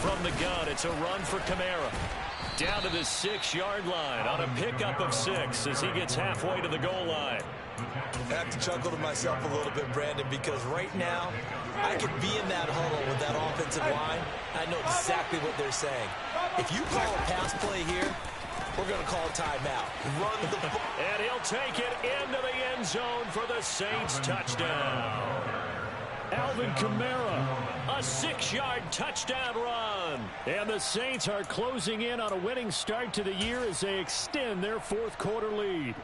From the gun, it's a run for Kamara. Down to the 6-yard line on a pickup of 6 as he gets halfway to the goal line. I have to chuckle to myself a little bit, Brandon, because right now I could be in that huddle with that offensive line. I know exactly what they're saying. If you call a pass play here, we're going to call a timeout. Run the ball. And he'll take it into the end zone for the Saints touchdown. Alvin Kamara, a 6-yard touchdown run. And the Saints are closing in on a winning start to the year as they extend their fourth quarter lead.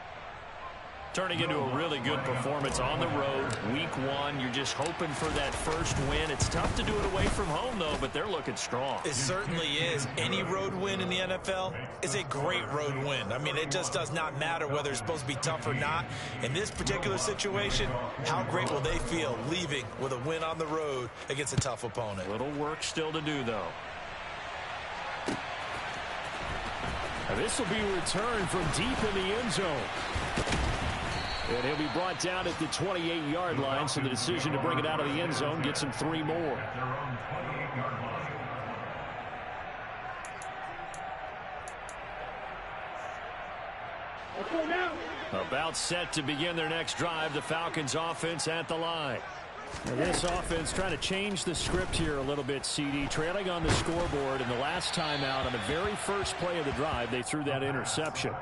Turning into a really good performance on the road. Week 1, you're just hoping for that first win. It's tough to do it away from home, though, but they're looking strong. It certainly is. Any road win in the NFL is a great road win. I mean, it just does not matter whether it's supposed to be tough or not. In this particular situation, how great will they feel leaving with a win on the road against a tough opponent? Little work still to do, though. Now, this will be returned from deep in the end zone. And he'll be brought down at the 28-yard line, so the decision to bring it out of the end zone gets him 3 more. About set to begin their next drive, the Falcons offense at the line. Now this offense trying to change the script here a little bit, CD. Trailing on the scoreboard, and the last time out on the very first play of the drive, they threw that interception.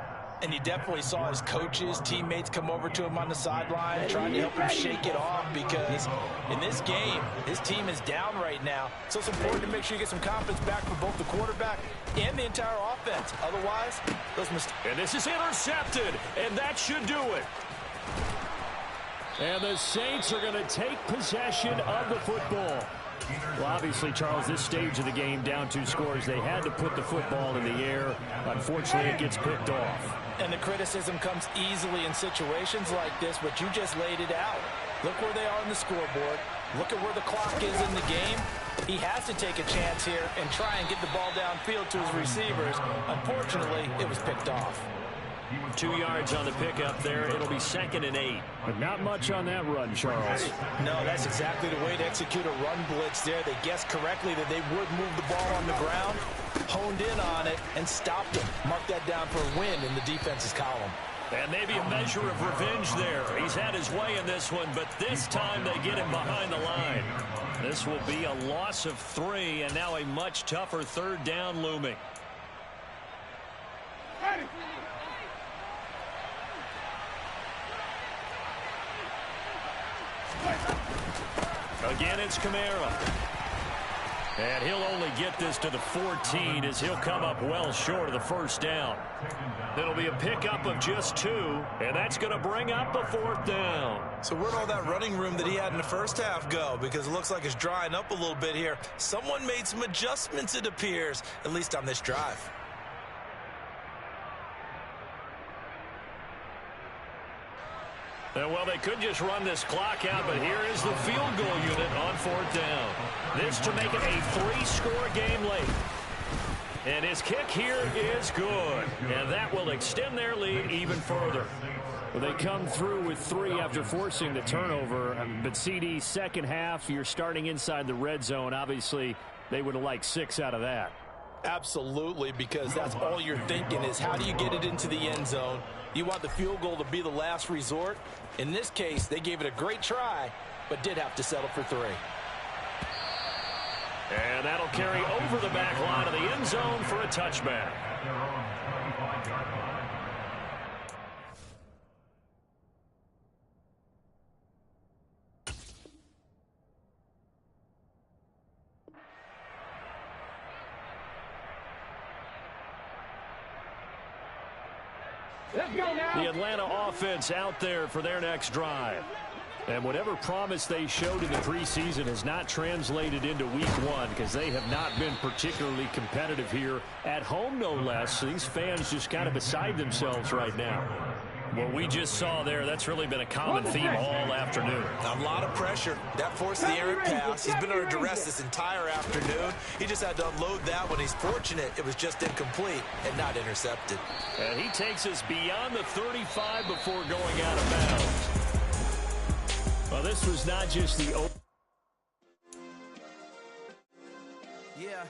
And you definitely saw his coaches, teammates come over to him on the sideline, trying to help him shake it off, because in this game, his team is down right now. So it's important to make sure you get some confidence back for both the quarterback and the entire offense. Otherwise, those mistakes. And this is intercepted, and that should do it. And the Saints are going to take possession of the football. Well, obviously, Charles, this stage of the game, down 2 scores, they had to put the football in the air. Unfortunately, it gets picked off. And the criticism comes easily in situations like this, but you just laid it out. Look where they are on the scoreboard. Look at where the clock is in the game. He has to take a chance here and try and get the ball downfield to his receivers. Unfortunately, it was picked off. 2 yards on the pickup there. It'll be 2nd and 8. But not much on that run, Charles. No, that's exactly the way to execute a run blitz there. They guessed correctly that they would move the ball on the ground, honed in on it, and stopped them. Mark that down for a win in the defense's column. And maybe a measure of revenge there. He's had his way in this one, but this time they get him behind the line. This will be a loss of 3, and now a much tougher 3rd down looming. Again, it's Kamara. And he'll only get this to the 14 as he'll come up well short of the 1st down. It'll be a pickup of just 2, and that's going to bring up the 4th down. So where'd all that running room that he had in the first half go? Because it looks like it's drying up a little bit here. Someone made some adjustments, it appears, at least on this drive. Well, they could just run this clock out, but here is the field goal unit on 4th down. This to make it a 3-score game late. And his kick here is good. And that will extend their lead even further. Well, they come through with 3 after forcing the turnover. But CD, second half, you're starting inside the red zone. Obviously, they would have liked 6 out of that. Absolutely, because that's all you're thinking is how do you get it into the end zone? You want the field goal to be the last resort. In this case, they gave it a great try, but did have to settle for 3. And that'll carry over the back line of the end zone for a touchback. The Atlanta offense out there for their next drive. And whatever promise they showed in the preseason has not translated into week 1 because they have not been particularly competitive here at home, no less. These fans just kind of beside themselves right now. What we just saw there, that's really been a common theme all afternoon. A lot of pressure. That forced the errant pass. He's been under duress this entire afternoon. He just had to unload that one. He's fortunate it was just incomplete and not intercepted. And he takes us beyond the 35 before going out of bounds. Well, this was not just the open. Yeah.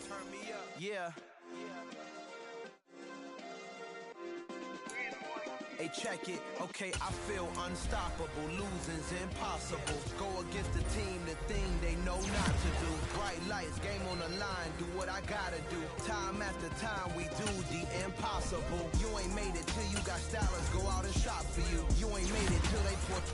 Turn me up. Yeah. Hey, check it. Okay, I feel unstoppable. Losing's impossible. Go against the team, the thing they know not to do. Bright lights, game on the line. Do what I gotta do. Time after time, we do the impossible. You ain't made it till you got stylers go out and shop for you. You ain't made it till they put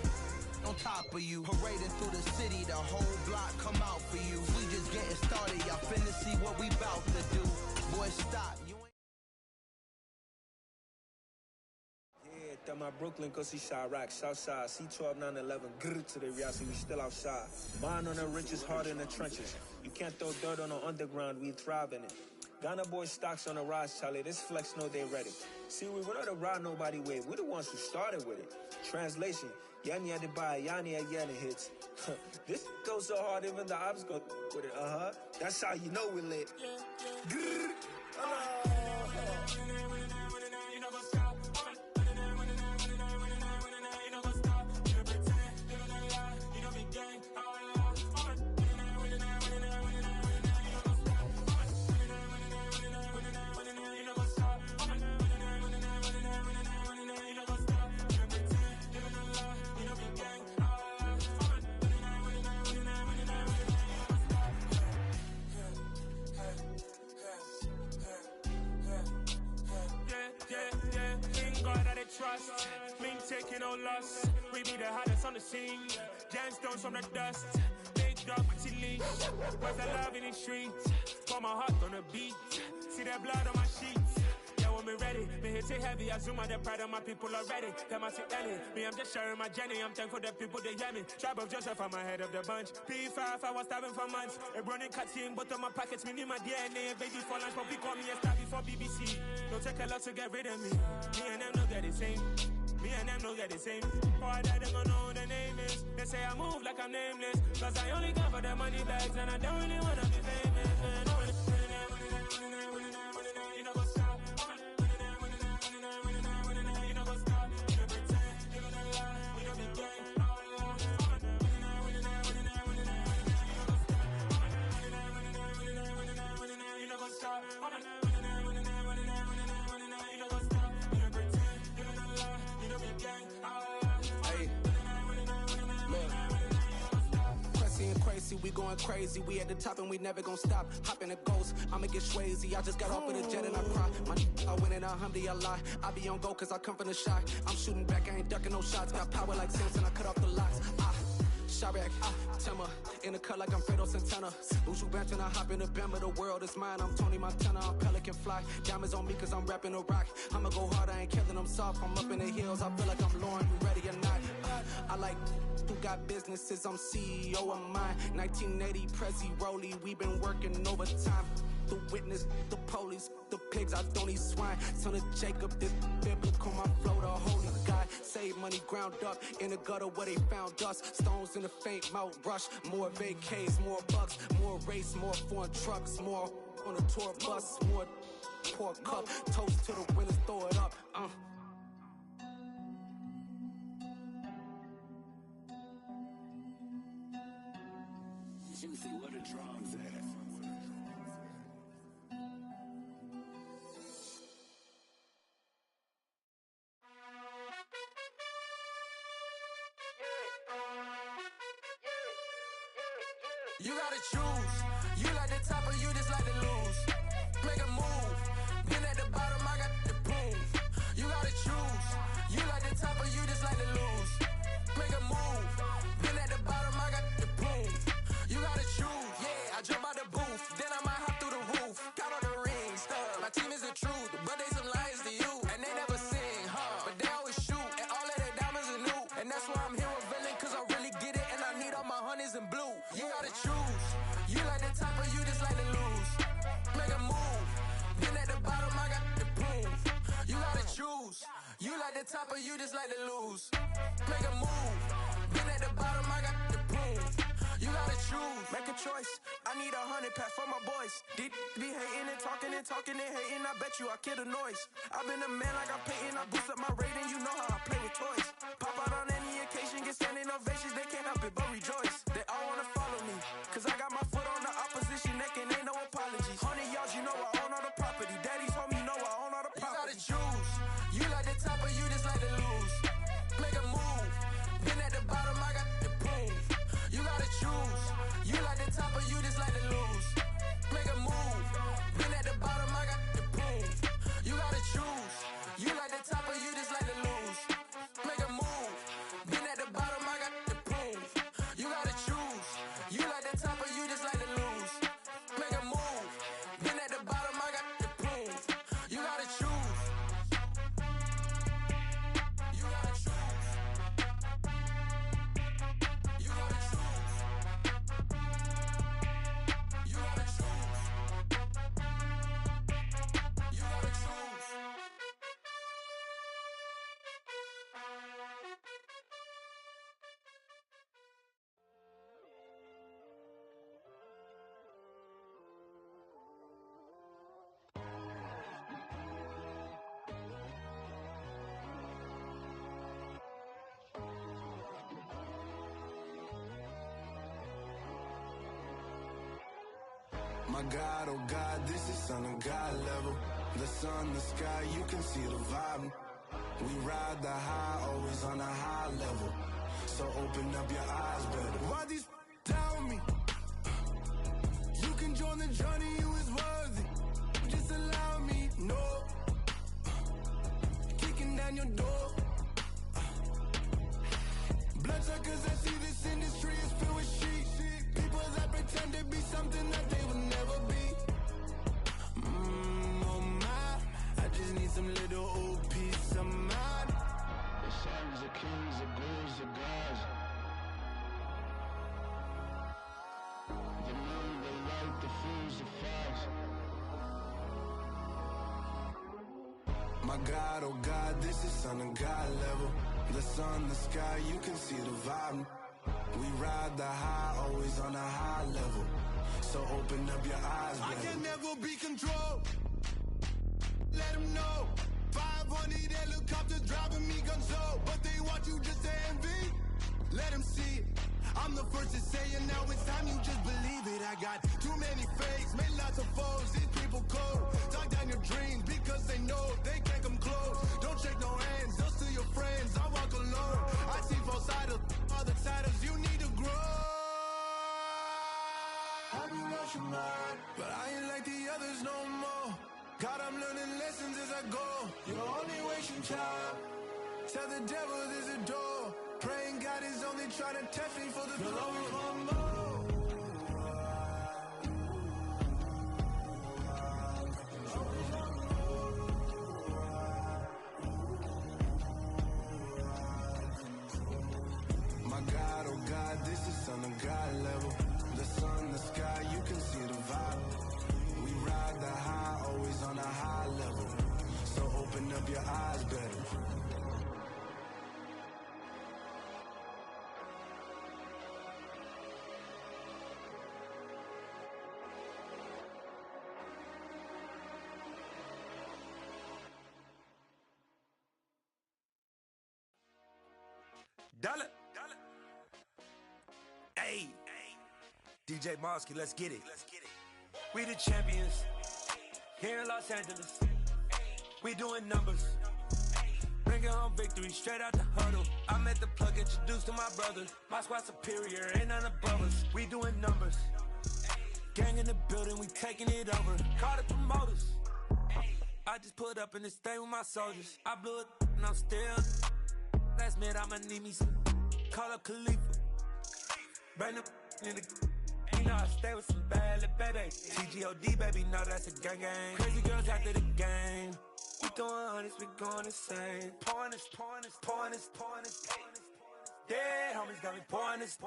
on top of you. Parading through the city, the whole block come out for you. We just getting started. Y'all finna see what we bout to do. Boy, stop. My Brooklyn, go see Chirac, Southside, C12, 911, grr to the reality, we still outside. Mine on the richest, heart in the trenches. You can't throw dirt on the underground, we thrive in it. Ghana boys stocks on the rise, Charlie, this flex know they ready. See, we were not to ride nobody wave, we're the ones who started with it. Translation, Yanni had to buy, Yanni had Yanni hits. This goes so hard, even the ops go with it, That's how you know we're lit. Grr. trust. Mean taking no loss. We be the hottest on the scene. Gemstones from the dust. Big dog, leash. Where's the love in the streets? Pour my heart on the beat. See that blood on my sheets. Yeah, when me ready, me hit it heavy. I zoom out the pride of my people already. Them I see Ellie. Me, I'm just sharing my journey. I'm thankful the people they hear me. Tribe of Joseph, I'm ahead of the bunch. P5, I was starving for months. A running cut seeing both of my pockets. Me need my DNA. Baby for lunch, but we call me a star before BBC. Don't take a lot to get rid of me. Me and them don't get the same. Me and them don't get the same. Boy, that them gonna know who the name is. They say I move like I'm nameless. Cause I only come for the money bags and I don't really wanna be famous. You know what's up? You know what's up? You know pretend. You know the lie. You know the game. You know what's up? We going crazy, we at the top and we never gonna stop. Hop in a ghost, I'ma get swayzy. I just got off of the jet and I cry. I win in a Humvee, I lie. I be on go cause I come from the shot. I'm shooting back, I ain't ducking no shots. Got power like Samson, I cut off the locks. Shabak, Timmer, in the cut like I'm Fredo Santana. Uju Benton, I hop in the Bama, the world is mine. I'm Tony Montana, I'm Pelican Fly. Diamonds on me cause I'm rapping a rock. I'ma go hard, I ain't killing them soft. I'm up in the hills, I feel like I'm Lauren, you ready or not? I like who got businesses, I'm CEO of mine. 1980 Prezi Rolly, we been working overtime. The witness, the police, the pigs, I don't eat swine. Son of Jacob, this biblical, my flow, the holy God. Save money ground up in the gutter where they found us. Stones in the faint mouth rush. More vacays, more bucks, more race, more foreign trucks, more on a tour bus, more pour cup. Toast to the winners, throw it up. Juicy, what a drums at? You gotta choose. You like the top or you just like to lose. Make a move. Been at the bottom, I got the boom. You gotta choose. You like the top or you just like to lose. Make a move. Been at the bottom, I got the boom. You gotta choose. Yeah, I jump out the booth. Then I might hop through the roof. Count all the rings. My team is the truth, but they some liars to you. And they never sing, but they always shoot. And all of their diamonds are new. And that's why I'm here revealing, cause I really get it. And I need all my honeys in blue. You gotta choose. You like the top or you just like to lose. Make a move. Been at the bottom, I got the boom. You gotta choose. You like the top or you just like to lose. Make a move. Been at the bottom, I got the boom. You gotta choose. Make a choice. I need 100 pack for my boys. Deep be hating and talking and hating. I bet you I kill the noise. I've been a man like I'm Peyton. I boost up my rating. You know how I play with toys. Pop out on any occasion, get standing ovations. They can't help it but rejoice. They all wanna follow me, cause I got my foot on the opposition neck and ain't no apologies. 100 yards, you know I own all the property. Daddy's home, you know I own all the property. You gotta choose. You like the top or you just like to lose. Make a move. Been at the bottom, I got the boom. You gotta choose. You like the top or you just like to lose. Make a move. Been at the bottom, I got the boom. You gotta choose. You like the top or you just like to lose. Make a move. Been at the bottom, I got the boom. You gotta choose. You like the top or you just like to lose. Make a move. Been at the bottom, I got the boom. You gotta choose. You gotta choose. You gotta choose. You gotta choose. You gotta choose. My God, oh God, this is Son of God level. The sun, the sky, you can see the vibe. We ride the high, always on a high level. So open up your eyes better. Why these tell me? You can join the journey, you is worthy. Just allow me, no. Kicking down your door. Bloodsuckers, I see this industry is filled with sheep. People that pretend to be something that they will never be. Oh my, I just need some little old peace of mind. The sons of kings, the ghouls, the gods. The moon, the light, the fools, the fogs. My God, oh God, this is Son of God level. The sun, the sky, you can see the vibe. We ride the high, always on a high level. So open up your eyes, baby. I can never be controlled. Let them know. 500 helicopters driving me gonzo. But they want you just to envy. Let them see it. I'm the first to say it, now it's time you just believe it. I got too many fakes, made lots of foes. These people cold. Talk down your dreams because they know they can't come close. Don't shake no hands, those to your friends. I walk alone. I see false idols, other titles. You need to grow. Have you lost your mind? But I ain't like the others no more. God, I'm learning lessons as I go. You're only wasting time. Tell the devil there's a door. Praying God is only trying to test me for the glory of more. My God, oh God, this is Son of God level. The sun, the sky, you can see the vibe. We ride the high, always on a high level. So open up your eyes better. Dollar. Hey. DJ Mosky, let's get it. We the champions here in Los Angeles. We doing numbers. Bringing home victory straight out the huddle. I'm at the plug, introduced to my brothers. My squad superior, ain't none above us. We doing numbers. Gang in the building, we taking it over. Call the promoters. I just put up in this thing with my soldiers. I blew it and I'm still. Last minute, I'ma need me some. Call up Khalifa. Bring them in the. You know I stay with some bad little baby. TGOD, baby, no, that's a gang gang. Crazy girls after the game. We throwing hundreds, we going insane. Pouring this. Yeah, homies got me pouring this.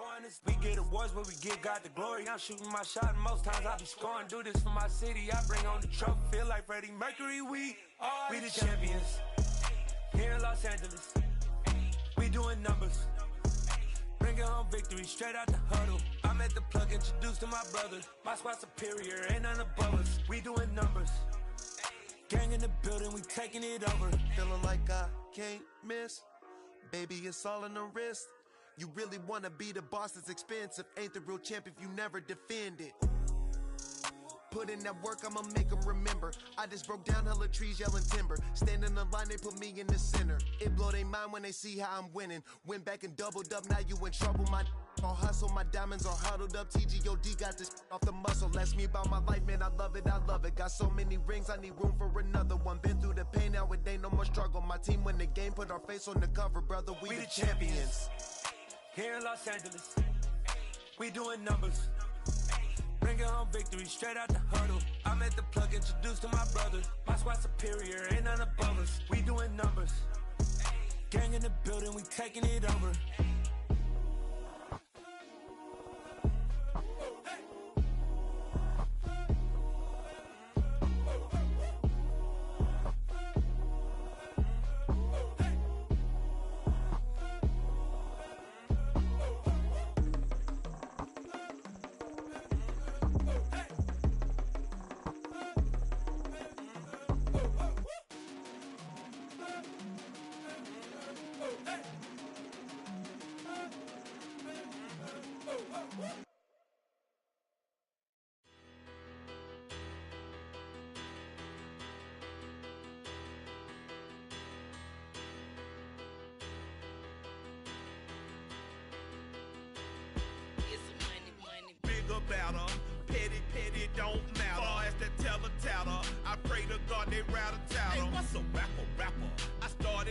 We get awards, but we give God the glory. I'm shooting my shot, and most times I be scoring. Do this for my city, I bring on the trophy. Feel like Freddie Mercury, we the champions. Here in Los Angeles. We doing numbers. Bringing home victory straight out the huddle. I'm at the plug, introduced to my brothers. My squad superior, ain't none above us. We doing numbers. Gang in the building, we taking it over. Feeling like I can't miss. Baby, it's all in the wrist. You really wanna be the boss, it's expensive. Ain't the real champ if you never defend it. Put in that work, I'ma make them remember. I just broke down hella trees, yelling timber. Stand in the line, they put me in the center. It blow they mind when they see how I'm winning. Went back and doubled up, now you in trouble. My all hustle, my diamonds are huddled up. TGOD got this off the muscle. Ask me about my life, man, I love it. Got so many rings, I need room for another one. Been through the pain, now it ain't no more struggle. My team win the game, put our face on the cover, brother. We the champions. Here in Los Angeles, we doing numbers. Bringing home victory straight out the huddle. I'm at the plug, introduced to my brothers. My squad superior, ain't none above us. We doing numbers. Gang in the building, we taking it over. Better. Petty don't matter. Far as that teller tatter, I pray to God they rattle tattle. Hey, what's a rapper? I started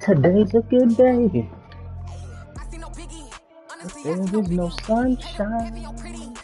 Today's a good day. There is no sunshine.